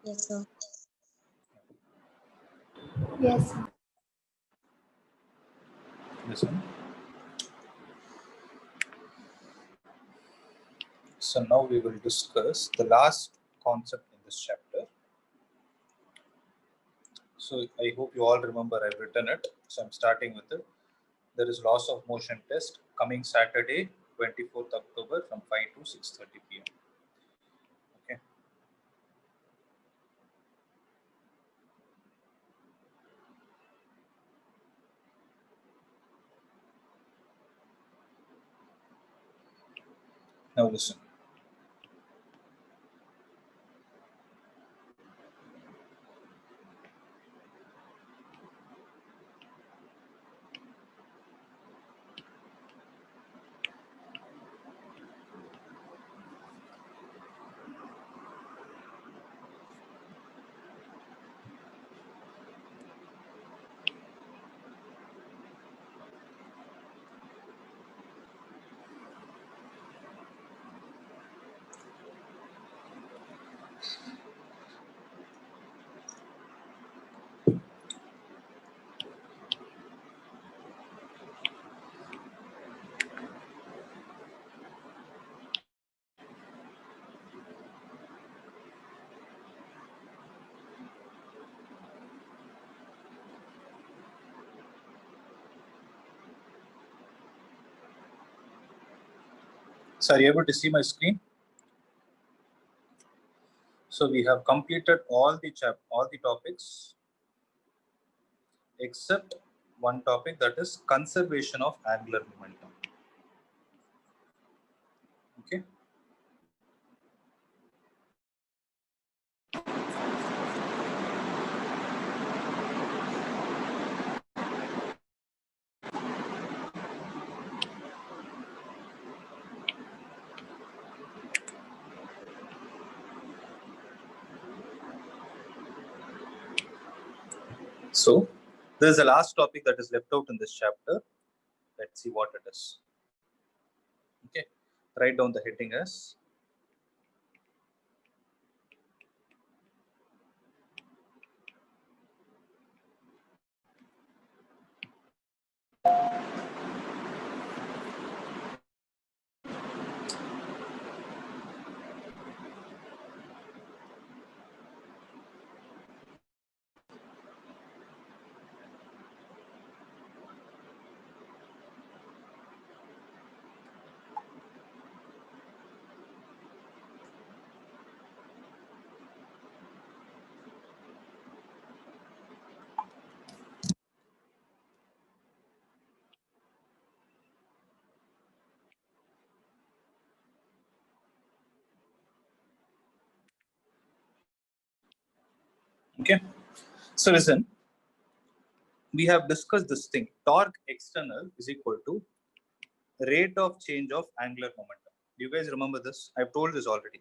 Yes, sir. Yes, sir. Listen. So now we will discuss the last concept in this chapter. So I hope you all remember I've written it. So I'm starting with it. There is loss of motion test coming Saturday, 24th October from 5 to 6:30 p.m. Okay. Now listen. So are you able to see my screen? So we have completed all the topics except one topic, that is conservation of angular momentum. Okay. So this is the last topic that is left out in this chapter. Let's see what it is. Okay, write down the heading as okay. So listen, we have discussed this thing. Torque external is equal to rate of change of angular momentum. Do you guys remember this? I've told this already.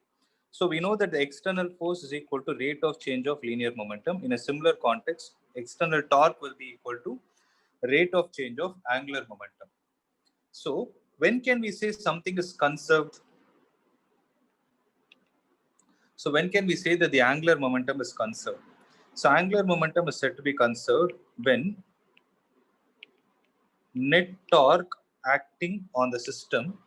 So we know that the external force is equal to rate of change of linear momentum. In a similar context, external torque will be equal to rate of change of angular momentum. So when can we say something is conserved? So when can we say that the angular momentum is conserved? So angular momentum is said to be conserved when net torque acting on the system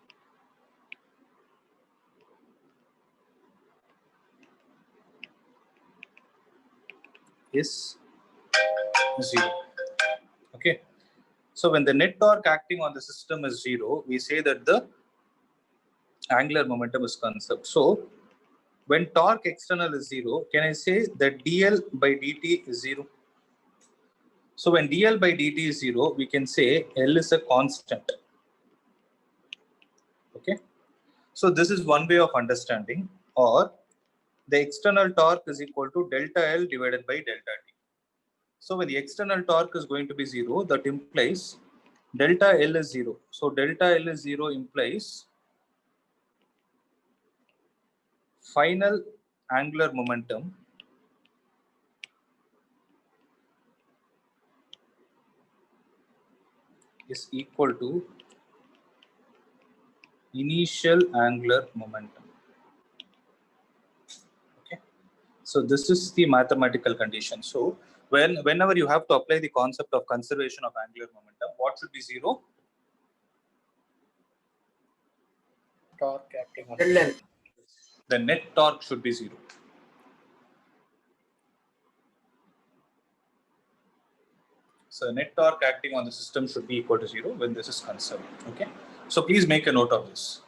is 0. Okay. So when the net torque acting on the system is 0, we say that the angular momentum is conserved. So when torque external is 0, can I say that dl by dt is 0? So when dl by dt is 0, we can say L is a constant. Okay. So this is one way of understanding, or the external torque is equal to delta L divided by delta T. So when the external torque is going to be 0, that implies delta L is 0. So delta L is 0 implies final angular momentum is equal to initial angular momentum. So this is the mathematical condition. So whenever you have to apply the concept of conservation of angular momentum, what should be 0? Torque acting on length. The net torque should be 0. So net torque acting on the system should be equal to 0 when this is conserved. Okay. So please make a note of this.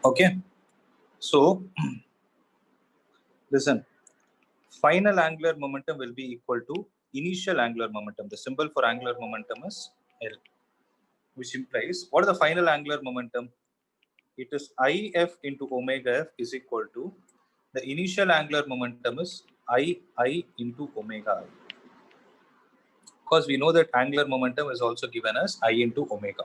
Okay. So listen, final angular momentum will be equal to initial angular momentum. The symbol for angular momentum is L, which implies what is the final angular momentum? It is IF into omega F is equal to the initial angular momentum is I into omega I. Because we know that angular momentum is also given as I into omega.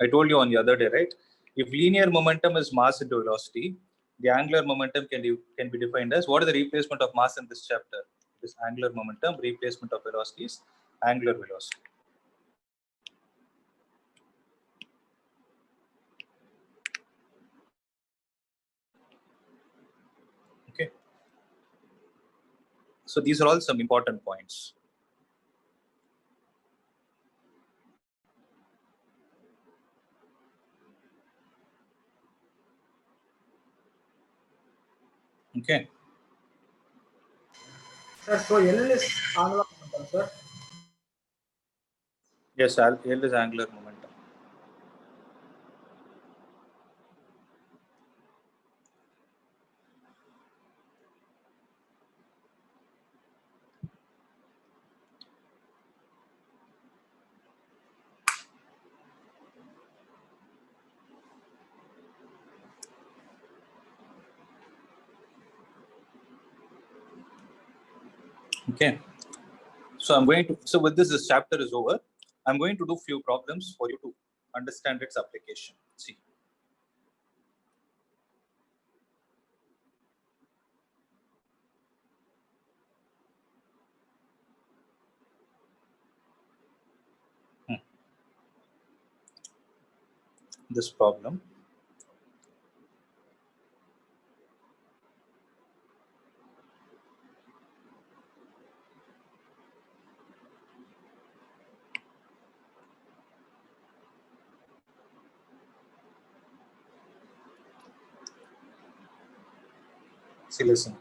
I told you on the other day, right? If linear momentum is mass into velocity, the angular momentum can be defined as what is the replacement of mass in this chapter? This angular momentum, replacement of velocity is angular velocity. Okay. So these are all some important points. Okay. Sir, so L is angular momentum, sir. Yes, L is angular momentum. Okay. So with this chapter is over. I'm going to do few problems for you to understand its application. See. This problem. See, listen.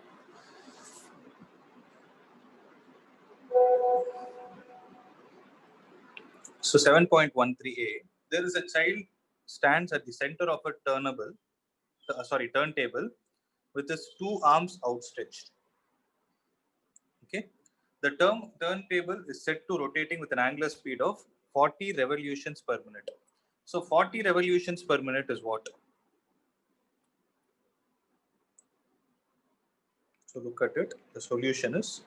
So 7.13a, there is a child stands at the center of a turntable with his two arms outstretched. Okay. The turntable is set to rotating with an angular speed of 40 revolutions per minute. So 40 revolutions per minute is what? So look at it. The solution is,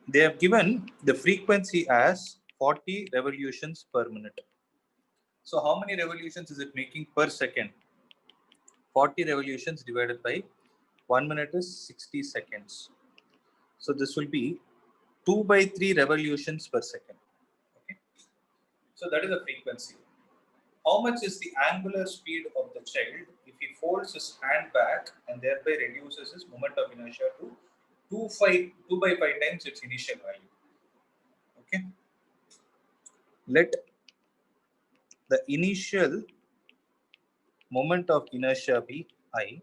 they have given the frequency as 40 revolutions per minute. So how many revolutions is it making per second? 40 revolutions divided by 1 minute is 60 seconds. So this will be 2 by 3 revolutions per second. Okay. So that is the frequency. How much is the angular speed of the child if he folds his hand back and thereby reduces his moment of inertia to 2 by 5 times its initial value? Okay. Let the initial moment of inertia be I.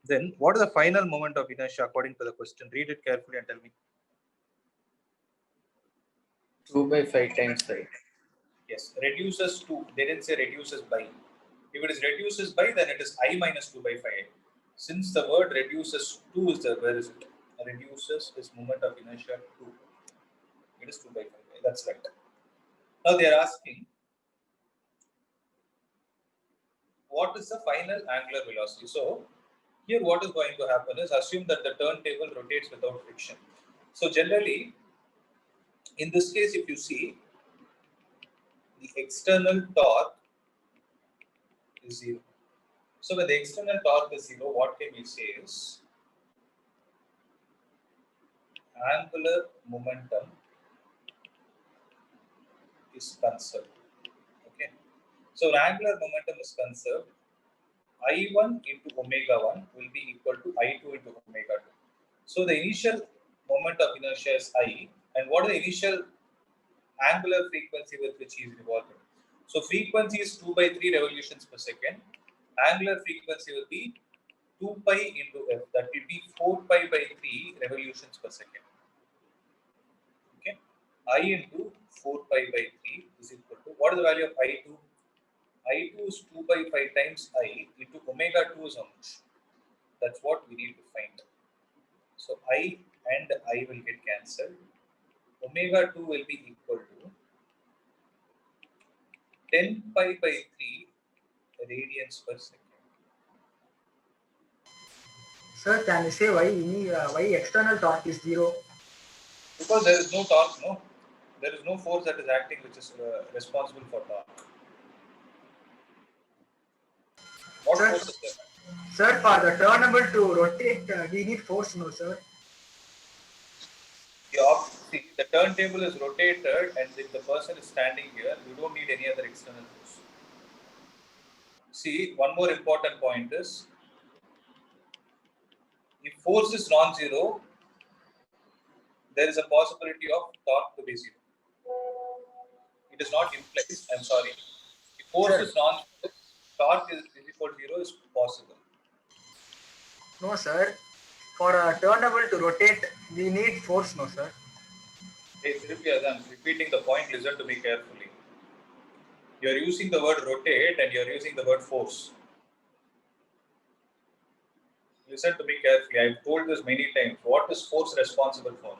Then what is the final moment of inertia according to the question? Read it carefully and tell me. 2 by 5 times I. Yes, reduces to, they didn't say reduces by. If it is reduces by, then it is I minus 2 by 5. Since the word reduces 2 is the, where is it? Reduces is moment of inertia 2. It is 2 by 5. That's right. Now they are asking, what is the final angular velocity? So here what is going to happen is assume that the turntable rotates without friction. So generally, in this case, if you see, the external torque is 0. So when the external torque is 0, what can we say is angular momentum is conserved. Okay. So when angular momentum is conserved, I1 into omega 1 will be equal to I2 into omega 2. So the initial moment of inertia is I, and what is the initial angular frequency with which he is revolving? So frequency is 2 by 3 revolutions per second. Angular frequency will be 2 pi into f, that will be 4 pi by 3 revolutions per second. Okay, I into 4 pi by 3 is equal to, what is the value of I2? I2 is 2 by 5 times I into omega 2 is how much? That's what we need to find. So I and I will get cancelled. Omega 2 will be equal to 10 pi by 3 radians per second. Sir, can you say why external torque is 0? Because there is no torque, no. There is no force that is acting which is responsible for torque. What Sir, force is there? Sir, for the turntable to rotate, we need force, no, sir? See, the turntable is rotated, and if the person is standing here, you don't need any other external force. See, one more important point is, if force is non-zero, there is a possibility of torque to be 0. It is not implied. I'm sorry. If force Sir. is non-zero, torque is equal to 0 is possible. No, sir. For a turntable to rotate, we need force, no, sir? Hey, Sirupya, I'm repeating the point. Listen to me carefully. You are using the word rotate and you are using the word force. Listen to me carefully. I've told this many times. What is force responsible for?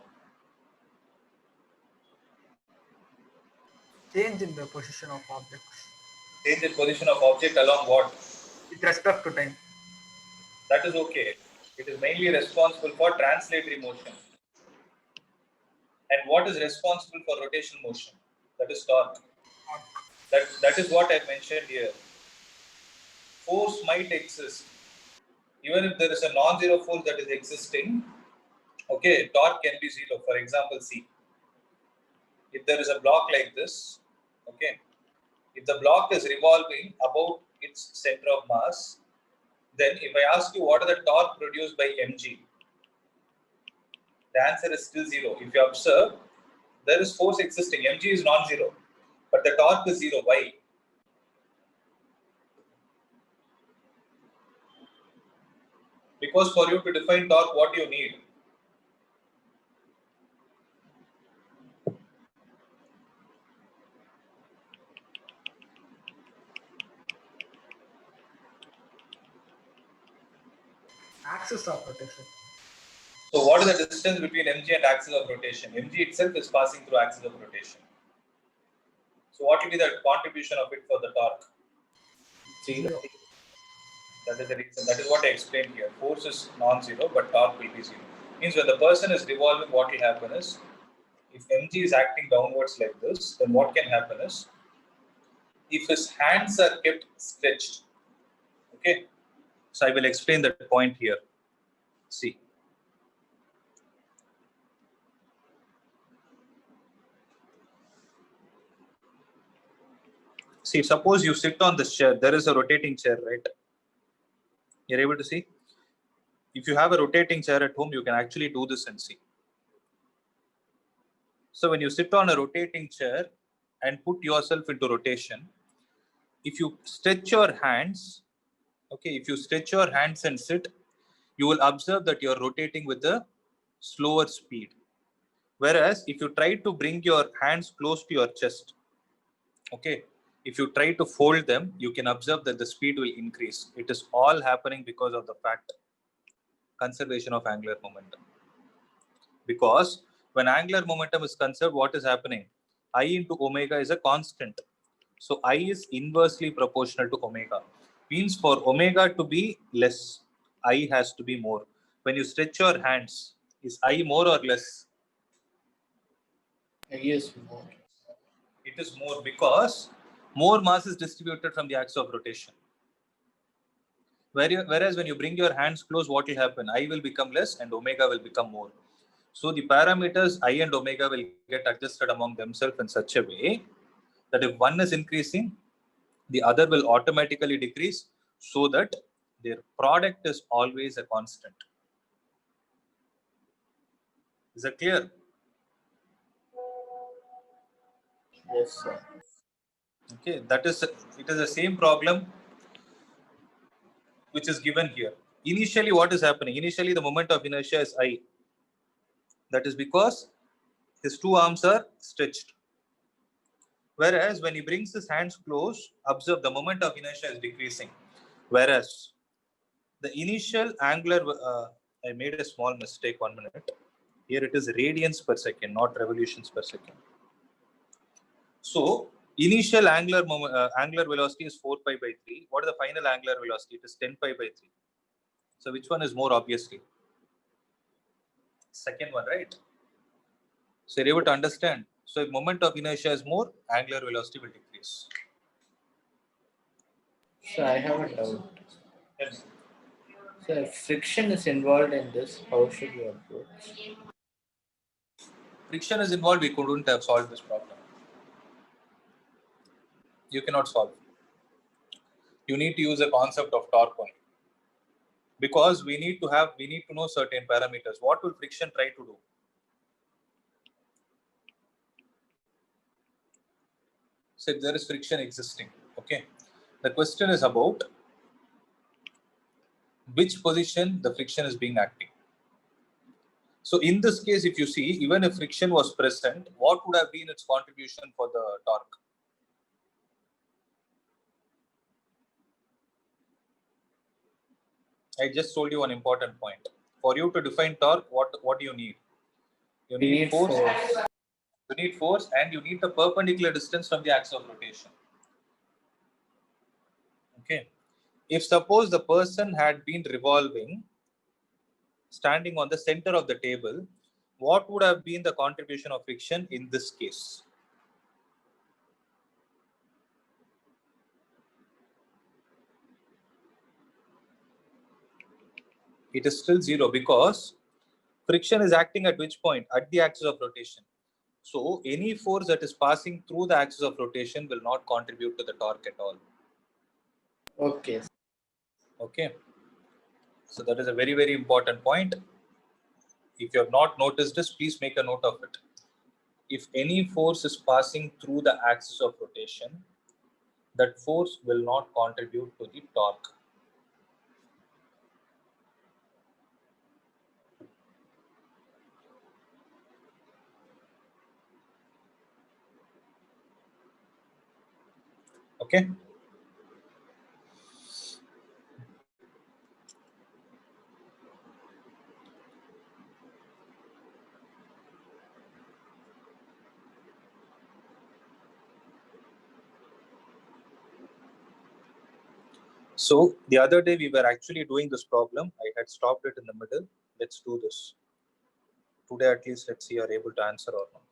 Change in the position of objects. Change in position of object along what? With respect to time. That is okay. It is mainly responsible for translatory motion. And what is responsible for rotational motion? That is torque. That is what I mentioned here. Force might exist. Even if there is a non-zero force that is existing, okay, torque can be 0. For example, see, if there is a block like this, okay, if the block is revolving about its center of mass, then if I ask you what are the torque produced by mg, the answer is still 0. If you observe, there is force existing. Mg is non-zero, but the torque is 0. Why? Because for you to define torque, what you need? Axis of rotation. So what is the distance between mg and axis of rotation? Mg itself is passing through axis of rotation. So what will be the contribution of it for the torque? 0. That is the reason. That is what I explained here. Force is non-zero, but torque will be 0. Means when the person is revolving, what will happen is, if mg is acting downwards like this, then what can happen is, if his hands are kept stretched, okay. So I will explain that point here. See. See, suppose you sit on this chair, there is a rotating chair, right? You're able to see? If you have a rotating chair at home, you can actually do this and see. So when you sit on a rotating chair and put yourself into rotation, if you stretch your hands, okay, if you stretch your hands and sit, you will observe that you're rotating with a slower speed. Whereas if you try to bring your hands close to your chest, okay, if you try to fold them, you can observe that the speed will increase. It is all happening because of the fact conservation of angular momentum. Because when angular momentum is conserved, what is happening? I into omega is a constant. So I is inversely proportional to omega. Means for omega to be less, I has to be more. When you stretch your hands, is I more or less? Yes, more. It is more because more mass is distributed from the axis of rotation. Whereas when you bring your hands close, what will happen? I will become less and omega will become more. So the parameters I and omega will get adjusted among themselves in such a way that if one is increasing, the other will automatically decrease, so that their product is always a constant. Is that clear? Yes, sir. Okay, it is the same problem which is given here. Initially, what is happening? Initially, the moment of inertia is I. That is because his two arms are stretched. Whereas when he brings his hands close, observe the moment of inertia is decreasing. Whereas the initial angular, I made a small mistake, 1 minute. Here it is radians per second, not revolutions per second. So initial angular velocity is 4 pi by 3. What is the final angular velocity? It is 10 pi by 3. So which one is more, obviously? Second one, right? So you're able to understand. So if moment of inertia is more, angular velocity will decrease. So I have a doubt. Yes. So if friction is involved in this, how should you approach? Friction is involved, we couldn't have solved this problem. You cannot solve. You need to use a concept of torque only. Because we need to know certain parameters. What will friction try to do? So if there is friction existing, okay. The question is about which position the friction is being acting. So in this case, if you see, even if friction was present, what would have been its contribution for the torque? I just told you one important point. For you to define torque, what do you need? You We need force. force. You need force and you need the perpendicular distance from the axis of rotation. Okay. If suppose the person had been revolving, standing on the center of the table, what would have been the contribution of friction in this case? It is still zero because friction is acting at which point? At the axis of rotation. So any force that is passing through the axis of rotation will not contribute to the torque at all. Okay. Okay. So that is a very, very important point. If you have not noticed this, please make a note of it. If any force is passing through the axis of rotation, that force will not contribute to the torque. Okay. So the other day we were actually doing this problem. I had stopped it in the middle. Let's do this. Today at least let's see you are able to answer or not.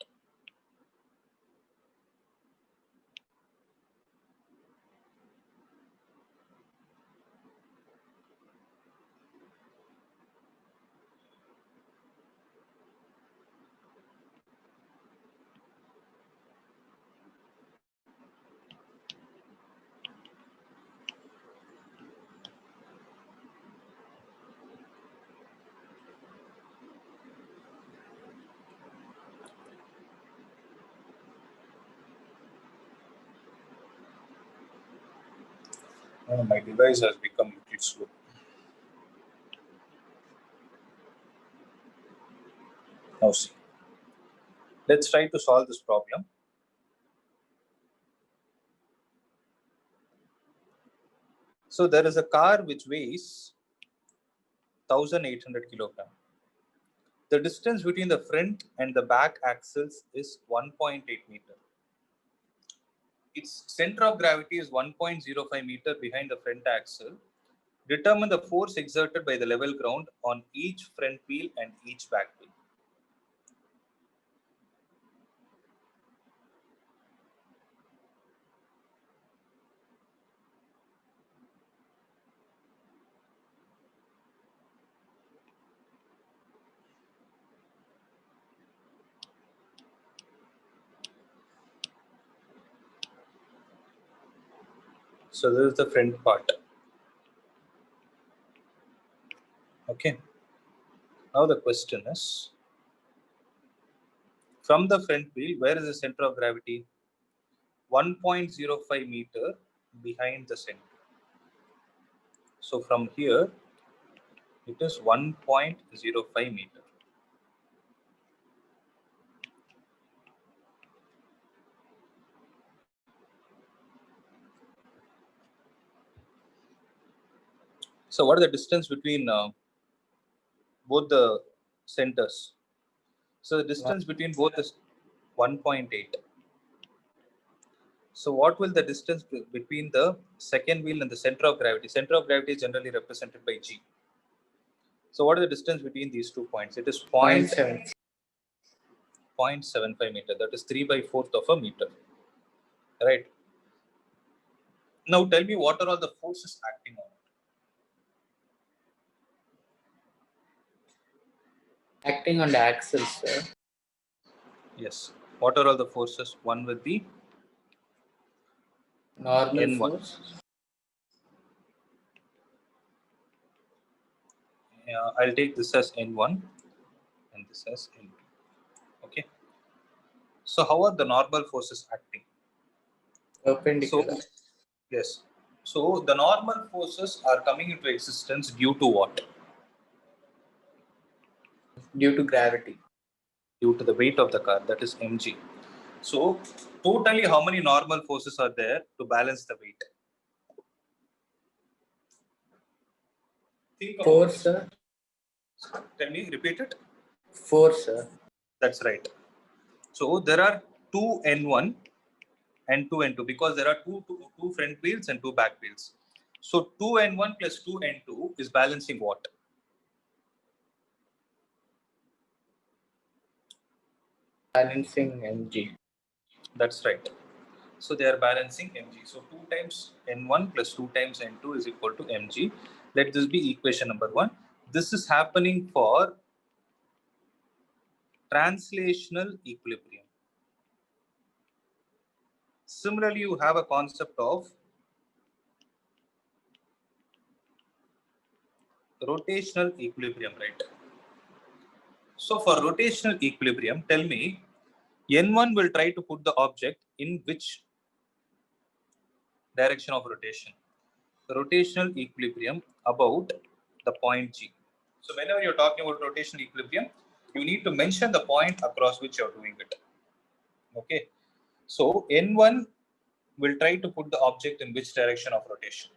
Oh, my device has become a little slow. Now see. Let's try to solve this problem. So there is a car which weighs 1800 kilogram. The distance between the front and the back axles is 1.8 meter. Its center of gravity is 1.05 meter behind the front axle. Determine the force exerted by the level ground on each front wheel and each back wheel. So this is the front part. Okay. Now the question is, from the front wheel, where is the center of gravity? 1.05 meter behind the center. So from here, it is 1.05 meter. So what is the distance between both the centers? So the distance between both is 1.8. So what will the distance between the second wheel and the center of gravity? Center of gravity is generally represented by G. So what is the distance between these 2 points? It is 0.7. 0.75 meter. That is 3/4 of a meter. Right. Now tell me, what are all the forces acting on it? Acting on the axles, sir. Yes. What are all the forces? One with the Normal N1. force. I'll take this as N1 and this as N2. Okay. So how are the normal forces acting? Perpendicular. So, yes. So the normal forces are coming into existence due to what? Due to gravity. Due to the weight of the car, that is mg. So totally how many normal forces are there to balance the weight? Think about Four, it. sir. Tell me, repeat it. 4, sir. That's right. So there are two N1 and two N2 because there are two front wheels and two back wheels. So 2N1 plus 2N2 is balancing what? Balancing mg. That's right. So they are balancing mg. So 2 times N1 plus 2 times N2 is equal to mg. Let this be equation number 1. This is happening for translational equilibrium. Similarly, you have a concept of rotational equilibrium, right? So for rotational equilibrium, tell me, N1 will try to put the object in which direction of rotation? Rotational equilibrium about the point G. So whenever you're talking about rotational equilibrium, you need to mention the point across which you're doing it. Okay. So N1 will try to put the object in which direction of rotation?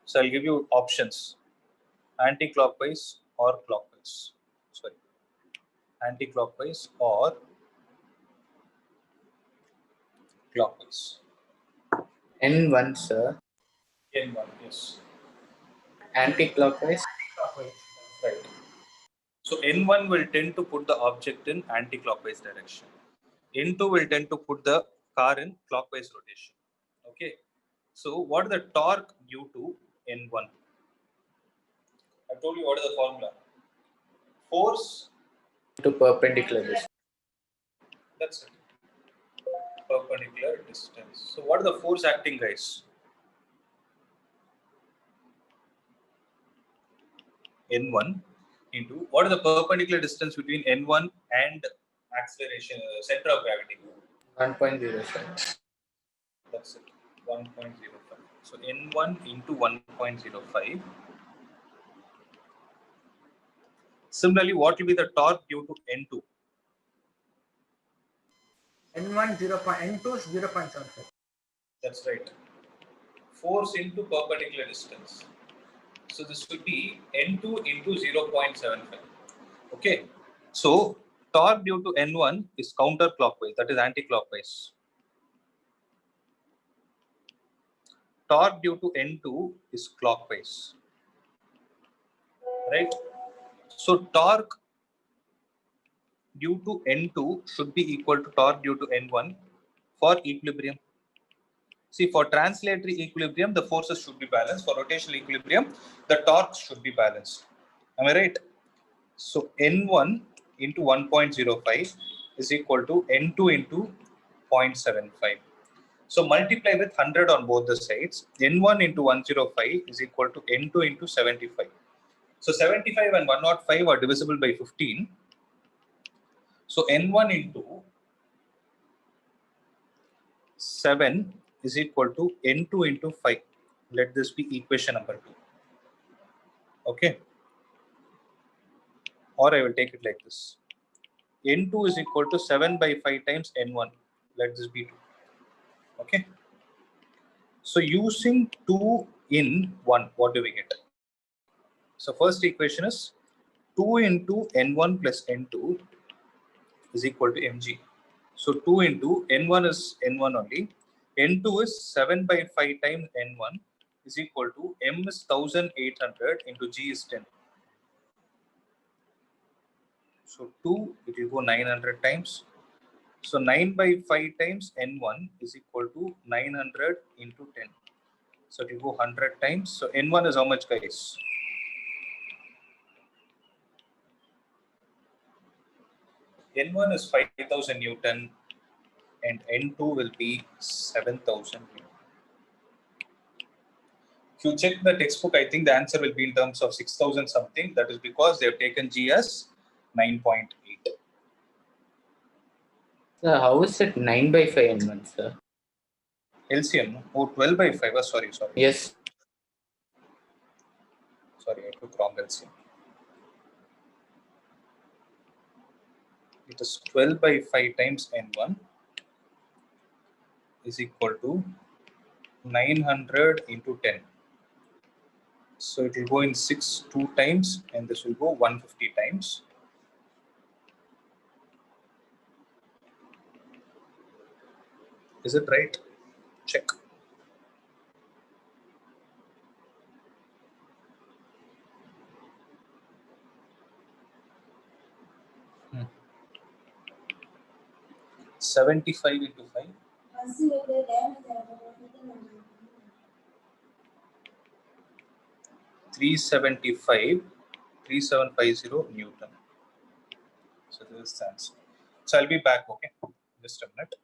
So I'll give you options: anti-clockwise or clockwise. Sorry, anti-clockwise or clockwise. N1, sir. N1, yes. Anti-clockwise. Right. So N1 will tend to put the object in anti-clockwise direction. N2 will tend to put the car in clockwise rotation. Okay. So what is the torque due to N1? I told you what is the formula. Force To perpendicular distance. That's it. Perpendicular distance. So what is the force acting, guys? N1 into what is the perpendicular distance between N1 and acceleration, center of gravity? 1.07. That's it. 1.05. So N1 into 1.05. Similarly, what will be the torque due to N2? N1 N2 is 0.75. That's right. Force into perpendicular distance. So this will be N2 into 0.75. Okay. So torque due to N1 is counterclockwise, that is anti-clockwise. Torque due to N2 is clockwise. Right? So torque due to N2 should be equal to torque due to N1 for equilibrium. See, for translatory equilibrium, the forces should be balanced. For rotational equilibrium, the torques should be balanced. Am I right? So N1 into 1.05 is equal to N2 into 0.75. So multiply with 100 on both the sides. N1 into 105 is equal to N2 into 75. So 75 and 105 are divisible by 15. So N1 into 7 is equal to N2 into 5. Let this be equation number 2. Okay. Or I will take it like this. N2 is equal to 7 by 5 times N1. Let this be 2. Okay. So using 2 in 1, what do we get? So first equation is 2 into N1 plus N2 is equal to mg. So 2 into N1 is N1 only. N2 is 7 by 5 times N1 is equal to m is 1800 into g is 10. So 2, it will go 900 times. So 9 by 5 times N1 is equal to 900 into 10. So it will go 100 times. So N1 is how much, guys? N1 is 5000 Newton and N2 will be 7000 Newton. If you check the textbook, I think the answer will be in terms of 6000 something. That is because they have taken G as 9.8. Sir, how is it 9 by 5 N1, sir? LCM, oh, 12 by 5. Oh, sorry. Yes. Sorry, I took wrong LCM. It is 12 by 5 times N1 is equal to 900 into 10. So it will go in 6 2 times and this will go 150 times. Is it right? Check. Hmm. 75 into 5. 3750 Newton. So this is the answer. So I'll be back, okay? Just a minute.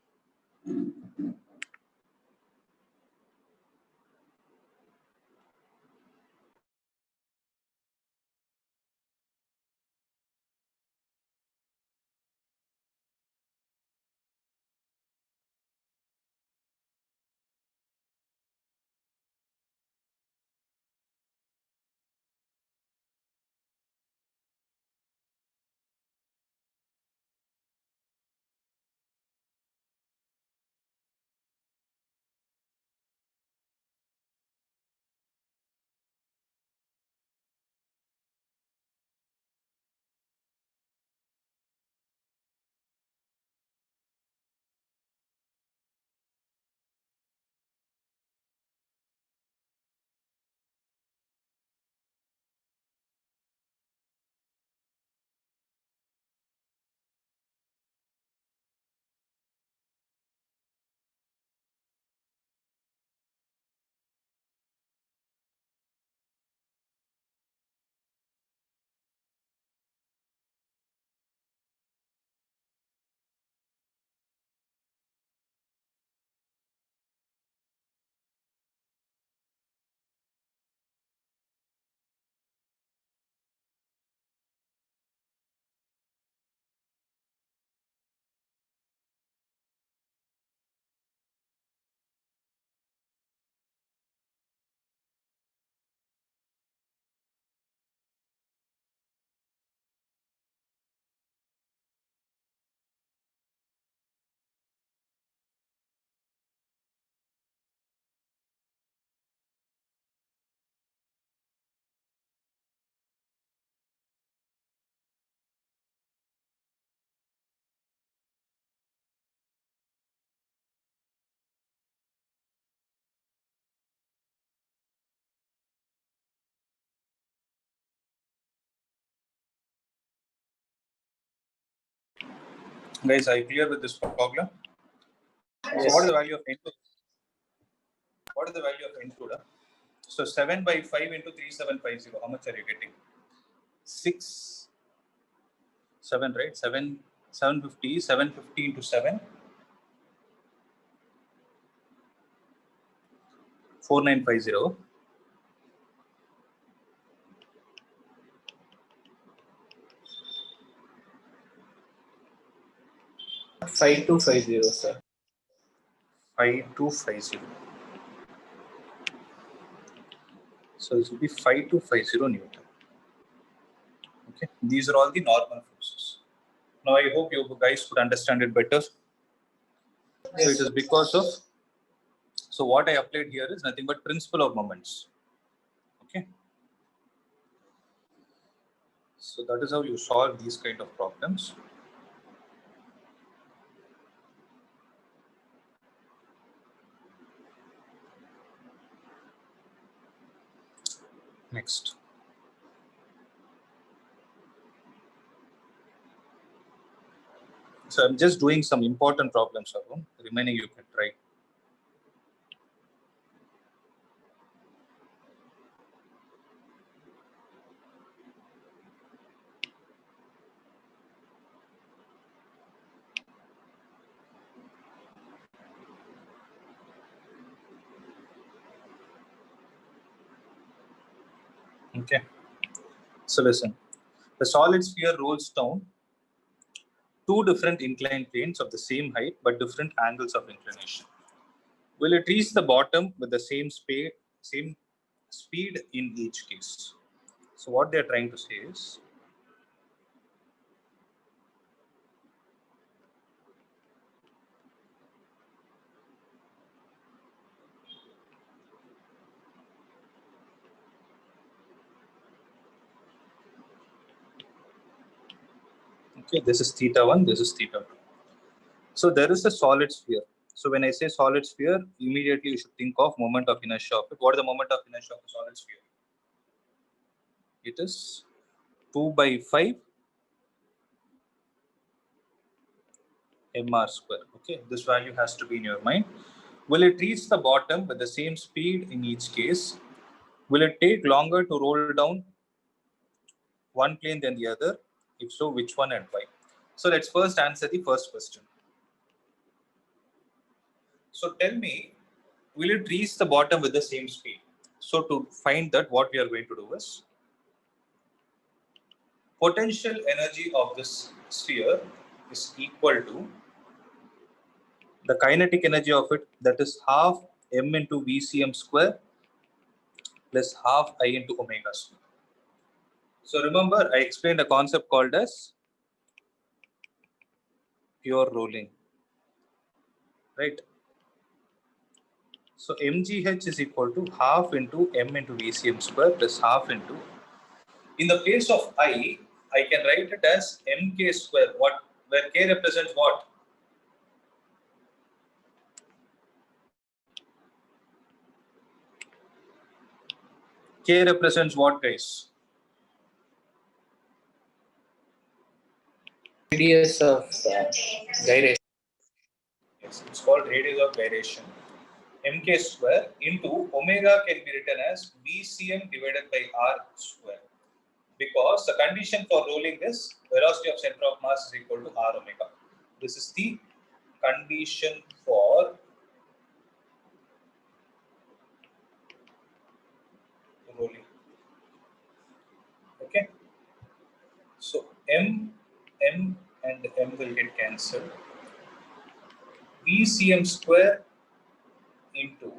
Guys, are you clear with this problem? Yes. So what is the value of n2? What is the value of n2? So 7 by 5 into 3750. How much are you getting? 6, 7, right? 750. 750 into 7. 4950. 5250, sir. 5250. So this will be 5250 Newton. Okay, these are all the normal forces. Now I hope you guys could understand it better. So it is because of, so what I applied here is nothing but principle of moments. Okay. So that is how you solve these kind of problems. Next. So I'm just doing some important problems, Arun. Remaining you can try. Okay. So listen, the solid sphere rolls down two different inclined planes of the same height but different angles of inclination. Will it reach the bottom with the same speed in each case? So what they're trying to say is, okay, this is theta1, this is theta2. So there is a solid sphere. So when I say solid sphere, immediately you should think of moment of inertia of it. What is the moment of inertia of the solid sphere? It is 2 by 5 mr square. Okay, this value has to be in your mind. Will it reach the bottom with the same speed in each case? Will it take longer to roll down one plane than the other? If so, which one and why? So let's first answer the first question. So tell me, will it reach the bottom with the same speed? So to find that, what we are going to do is, potential energy of this sphere is equal to the kinetic energy of it, that is half m into VCM square plus half I into omega square. So remember, I explained a concept called as pure rolling, right? So mgh is equal to half into m into VCM square plus half into, in the case of I can write it as mk square, where k represents what? K represents what, guys? Radius of gyration. Yes, it's called radius of gyration. Mk square into omega can be written as VCM divided by R square. Because the condition for rolling is velocity of center of mass is equal to R omega. This is the condition for rolling. Okay. So M and M will get cancelled. VCM square into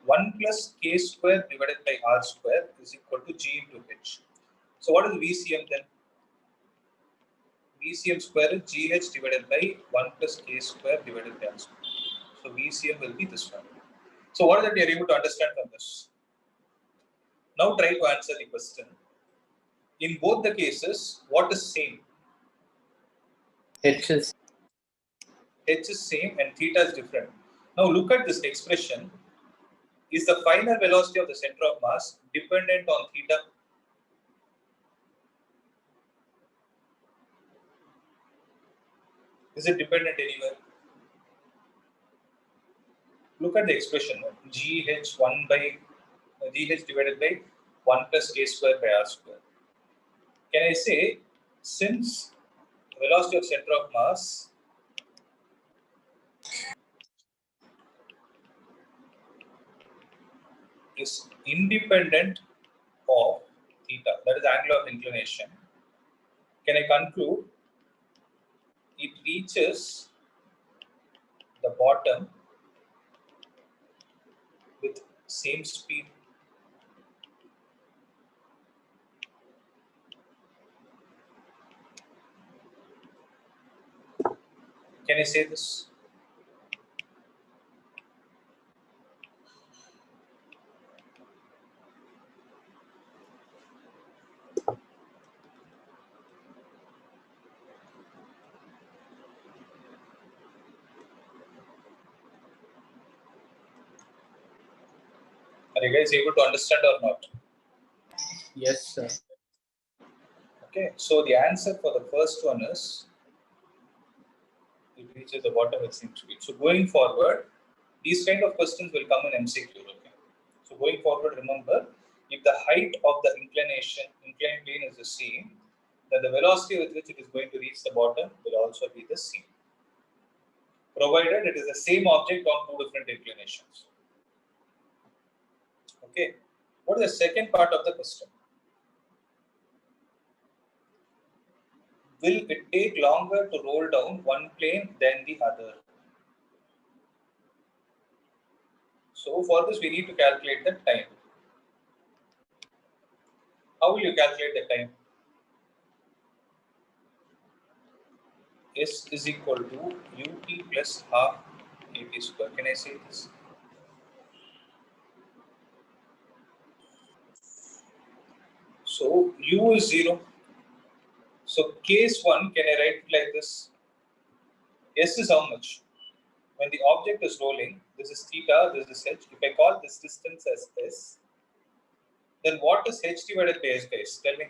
1 plus K square divided by R square is equal to G into H. So what is VCM then? VCM square is GH divided by 1 plus K square divided by R square. So VCM will be this one. So what is that you are able to understand from this? Now try to answer the question. In both the cases, what is same? H is Same and theta is different. Now look at this expression. Is the final velocity of the center of mass dependent on theta? Is it dependent anywhere? Look at the expression, GH divided by 1 plus k square by r square. Can I say, since velocity of center of mass is independent of theta, that is angle of inclination, can I conclude it reaches the bottom with same speed? Can I say this? Are you guys able to understand or not? Yes, sir. Okay, so the answer for the first one is it reaches the bottom with same speed. So going forward, these kind of questions will come in MCQ. Okay. So going forward, remember, if the height of the inclined plane is the same, then the velocity with which it is going to reach the bottom will also be the same, provided it is the same object on two different inclinations. Okay. What is the second part of the question? Will it take longer to roll down one plane than the other? So for this, we need to calculate the time. How will you calculate the time? S is equal to ut plus half at square. Can I say this? So u is 0. So case 1, can I write it like this? S is how much? When the object is rolling, this is theta, this is h. If I call this distance as s, then what is h divided by s, guys? Tell me.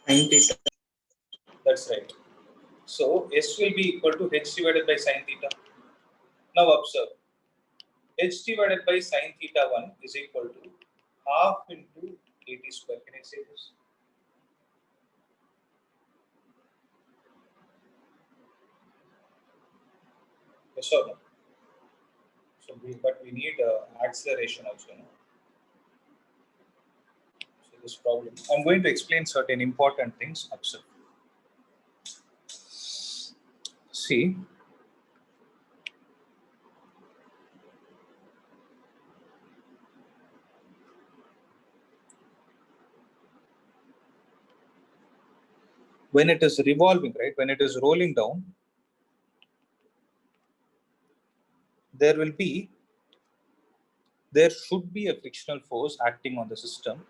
Sin theta. That's right. So s will be equal to h divided by sin theta. Now observe. H divided by sin theta 1 is equal to half into at square. Can I say this? Yes or no? So but we need acceleration also. No? So this problem. I'm going to explain certain important things. Observe. See. When it is revolving, right? When it is rolling down, there should be a frictional force acting on the system,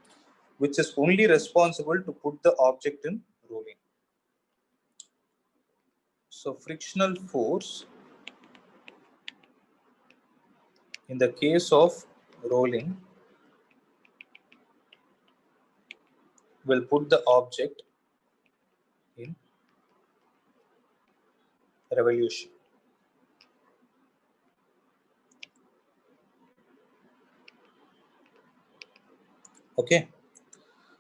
which is only responsible to put the object in rolling. So frictional force in the case of rolling will put the object in revolution. Okay.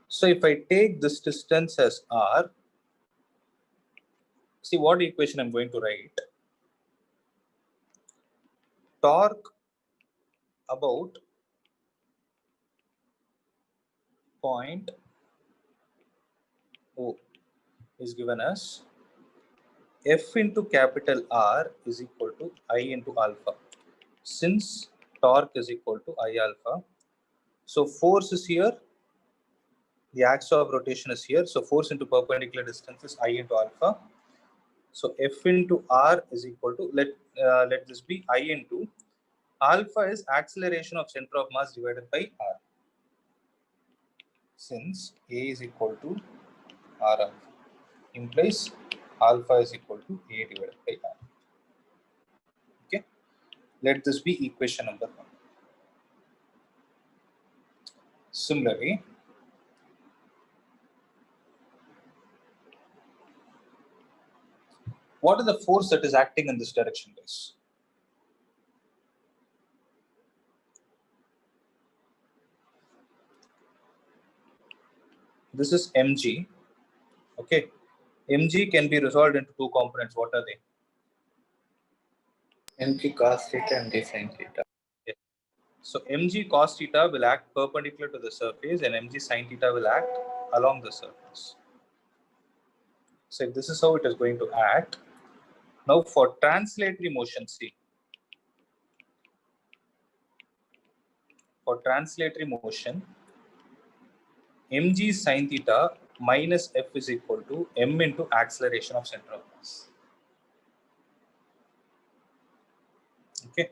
So if I take this distance as r, see what equation I'm going to write. Torque about point O is given as F into capital R is equal to I into alpha. Since torque is equal to I alpha, so force is here, the axis of rotation is here, so force into perpendicular distance is I into alpha. So F into R is equal to, let this be I into alpha is acceleration of center of mass divided by R. Since A is equal to R alpha, implies alpha is equal to A divided by R. Okay, let this be equation number 1. Similarly, What is the force that is acting in this direction, guys? This is mg. Okay, mg can be resolved into two components. What are they? mg cos theta and d sin theta. Yeah. So mg cos theta will act perpendicular to the surface and mg sin theta will act along the surface. So if this is how it is going to act. Now for translatory motion, see. For translatory motion, mg sin theta minus f is equal to m into acceleration of center of mass. Okay.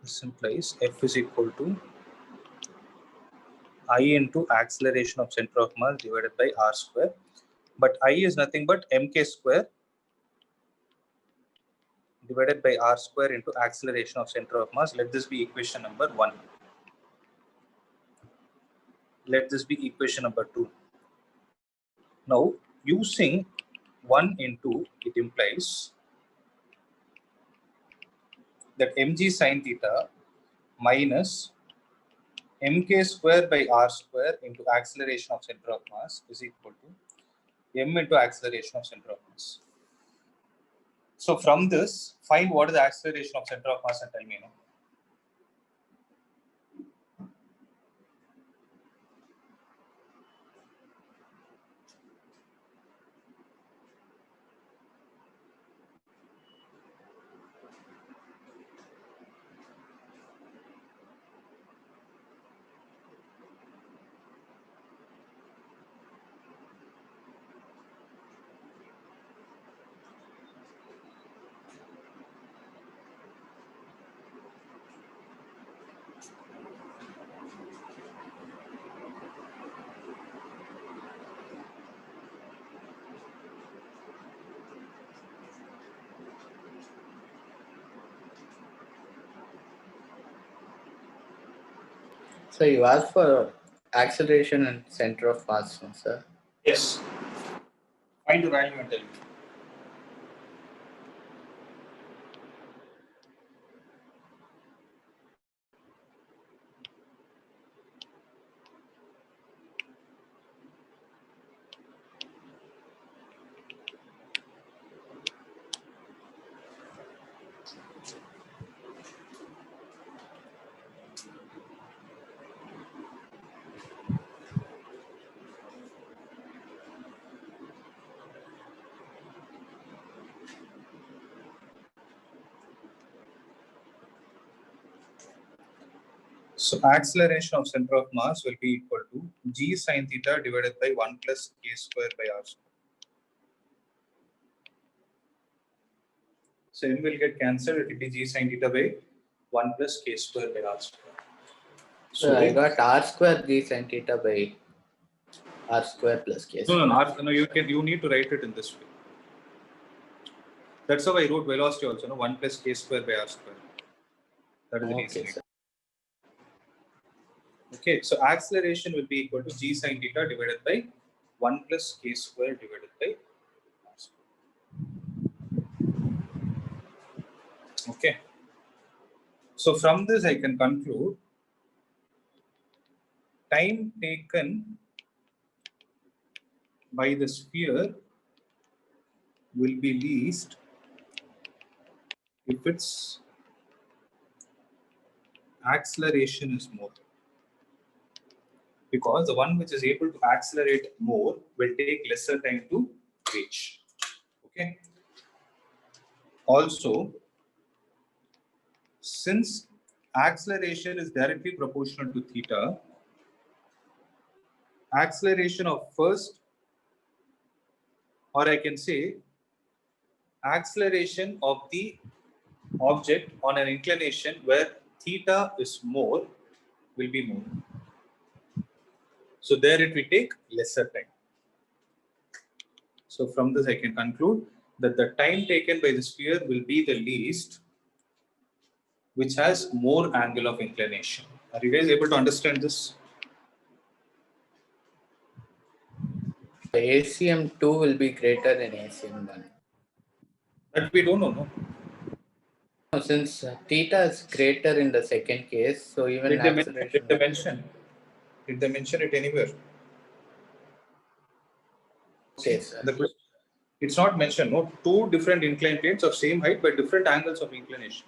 This implies f is equal to I into acceleration of center of mass divided by r square. But I is nothing but mk square divided by r square into acceleration of center of mass. Let this be equation number 1. Let this be equation number 2. Now, using 1 into, it implies that mg sin theta minus mk square by r square into acceleration of center of mass is equal to m into acceleration of center of mass. So from this, find what is the acceleration of center of mass and tell me. So you asked for acceleration and center of mass, no, sir? Yes. Find the value and tell me. So acceleration of center of mass will be equal to g sin theta divided by 1 plus k square by r square. So m will get cancelled. It will be g sin theta by 1 plus k square by r square. So I got r square d sin theta by r square plus k square. No, you need to write it in this way. That's how I wrote velocity also, no? 1 plus k square by r square. That is the reason. Sir. Okay, so acceleration will be equal to g sin theta divided by 1 plus k square divided by r square. Okay. So from this I can conclude time taken by the sphere will be least if its acceleration is more. Because the one which is able to accelerate more will take lesser time to reach. Okay. Also, since acceleration is directly proportional to theta, acceleration of first, or I can say acceleration of the object on an inclination where theta is more will be more. So there it will take lesser time. So from this I can conclude that the time taken by the sphere will be the least which has more angle of inclination. Are you guys able to understand this? The ACM2 will be greater than ACM1. That we don't know, no? Since theta is greater in the second case, so even Did they mention? acceleration. Did they mention it anywhere? Okay, sir. It's not mentioned. No, two different inclined planes of same height but different angles of inclination.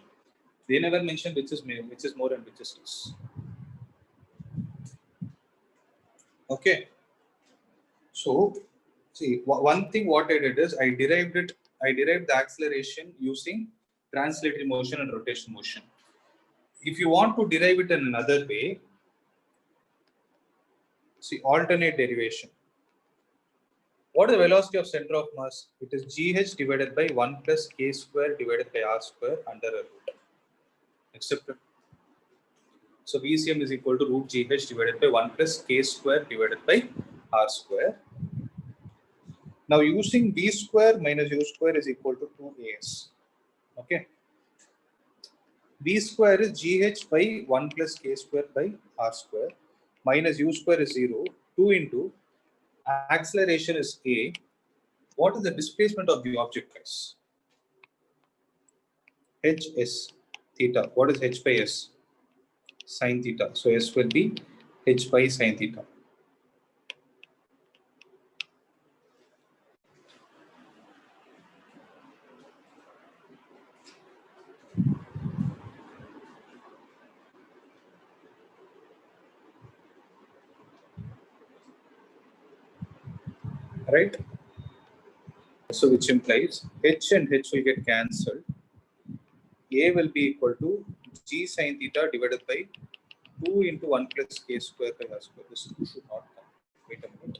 They never mentioned which is more and which is less. Okay. So, see, one thing what I did is I derived the acceleration using translatory motion and rotation motion. If you want to derive it in another way, see, alternate derivation. What is the velocity of center of mass? It is gh divided by 1 plus k square divided by r square under a root. Accepted? So VCM is equal to root gh divided by 1 plus k square divided by r square. Now using v square minus u square is equal to 2as. Okay. V square is gh by 1 plus k square by r square minus u square is 0. 2 into acceleration is a. What is the displacement of the object, guys? Hs theta. What is h by s? Sin theta. So s will be h by sin theta. Right? So which implies h and h will get cancelled. A will be equal to g sin theta divided by 2 into 1 plus k square by r square. This should not come. Wait a minute.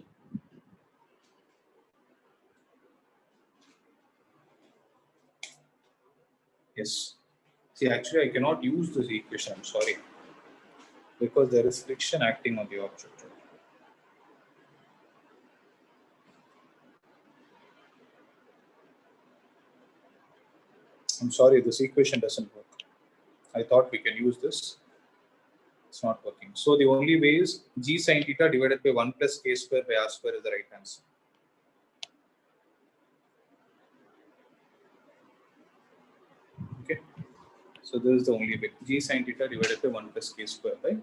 Yes. See, actually, I cannot use this equation. I'm sorry. Because there is friction acting on the object. I'm sorry, this equation doesn't work. I thought we can use this. It's not working. So the only way is g sin theta divided by 1 plus k square by r square is the right answer. Okay. So this is the only way. G sin theta divided by 1 plus k square by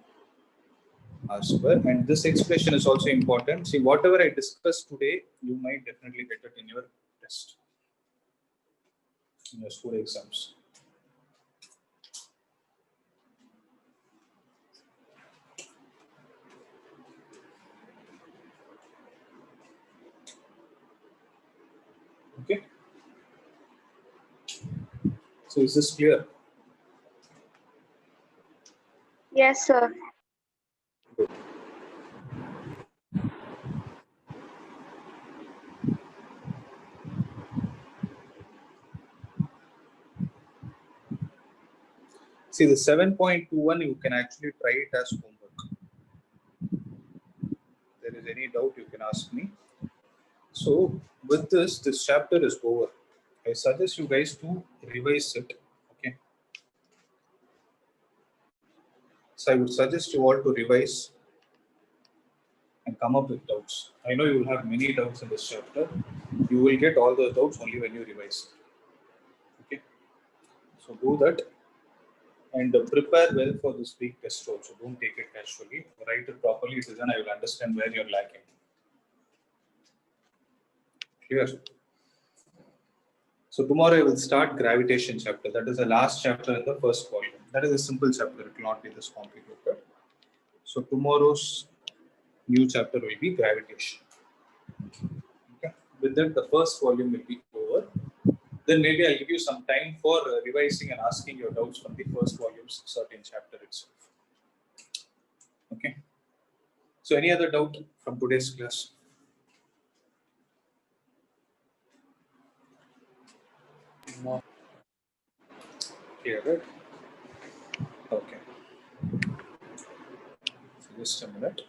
r square. And this expression is also important. See, whatever I discussed today, you might definitely get it in your test, in your school exams. Okay. So is this clear? Yes, sir. Good. See, the 7.21, you can actually try it as homework. If there is any doubt, you can ask me. So with this chapter is over. I suggest you guys to revise it. Okay. So I would suggest you all to revise and come up with doubts. I know you will have many doubts in this chapter. You will get all the doubts only when you revise. Okay. So do that. And prepare well for this week test also. Don't take it casually. Write it properly, then I will understand where you're lacking. Clear? So tomorrow I will start gravitation chapter. That is the last chapter in the first volume. That is a simple chapter. It will not be this complicated. So tomorrow's new chapter will be gravitation. Okay. With that, the first volume will be over. Then maybe I'll give you some time for revising and asking your doubts from the first volume's certain chapter itself. Okay. So any other doubt from today's class? No. Clear, right? Okay. So just a minute.